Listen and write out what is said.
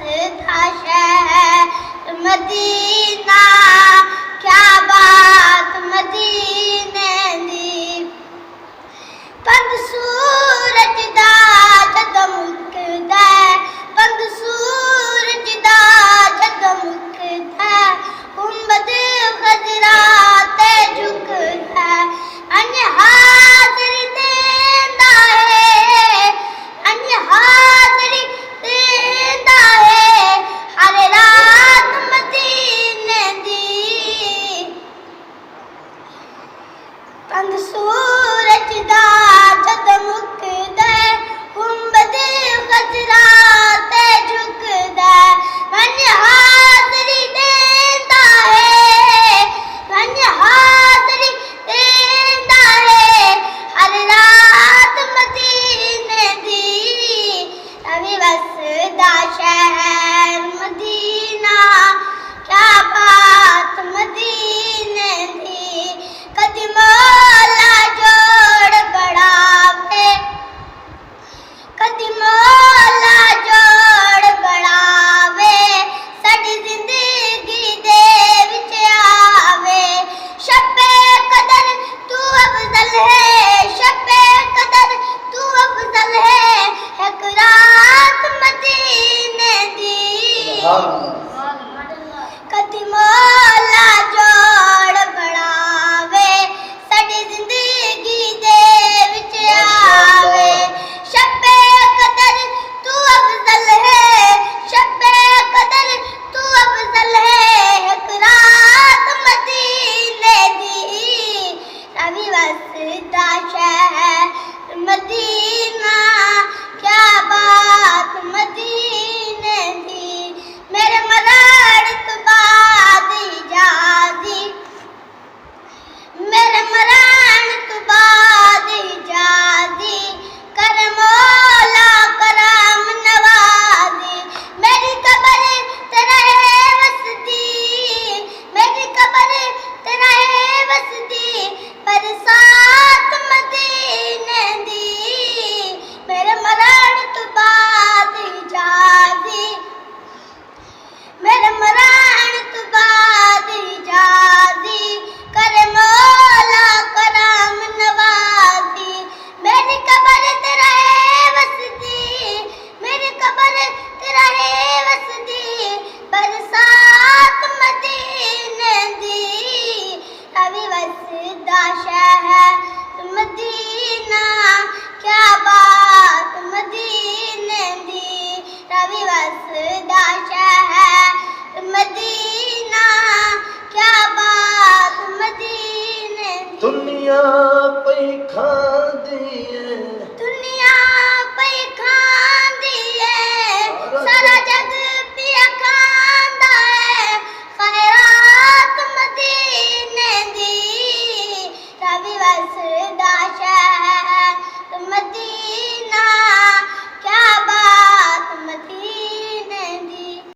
वसदा शहर मदीना, क्या बात मदीने दी। पंध सूरज दा जदों मुकदा, पंध सूरज दा जदों मुकदा, गुंबद खजरा ते झुकदा, अन हाज़री देंदा है, अन हाज़री देंदा है, हर रात मदीने दी। पंध सूरज दा जदों मुकदा, गुंबद खजरा ते झुकदा, अन हाज़री देंदा है, अन हाज़री देंदा है, हर रात मदीने दी। रवि वसदा शहर मदीना, क्या बात मदीने दी। कदी मौला जोड़ बढ़ावे, कदी मौला जोड़ बढ़ावे, साडी जिंदगी दे विच आवे। शब्बे कदर तू अफजल है, शब्बे कदर तू अफजल है, एक रात मदीने दी। कदी मौला जोड़ बढ़ावे, साडी जिंदगी दे विच आवे। शब्बे कदर तू अफजल है, शब्बे कदर तू अफजल है, एक रात मदीने दी। रवि वसदा शहर मदीना, क्या बात मदीने दी। मेरे मरण तो बाद इजाज़ी, मेरे मरण तो बाद इजाज़ी, कर मौला करम नवाज़ी। मेरी कब्र ते रहे वसदी, मेरी कब्र ते रहे वसदी, बरसात मदीने दी। मेरे मरण तो बाद इजाज़ी, मेरे मरण तो बाद इजाज़ी, कर मौला करम नवाज़ी। मेरी कब्र ते रहे वसदी, मेरी कब्र ते रहे वसदी, बरसात मदीने दी। रवि वसदा शहर मदीना, क्या बात मदीने दी। रवि वसदा शहर मदीना, क्या बात मदीने दी। दुनिया पई खांदी है, दुनिया पई खांदी है, सारा जग पिया खांदा है, खैरात मदीने दी। रवि वसदा शहर मदीना,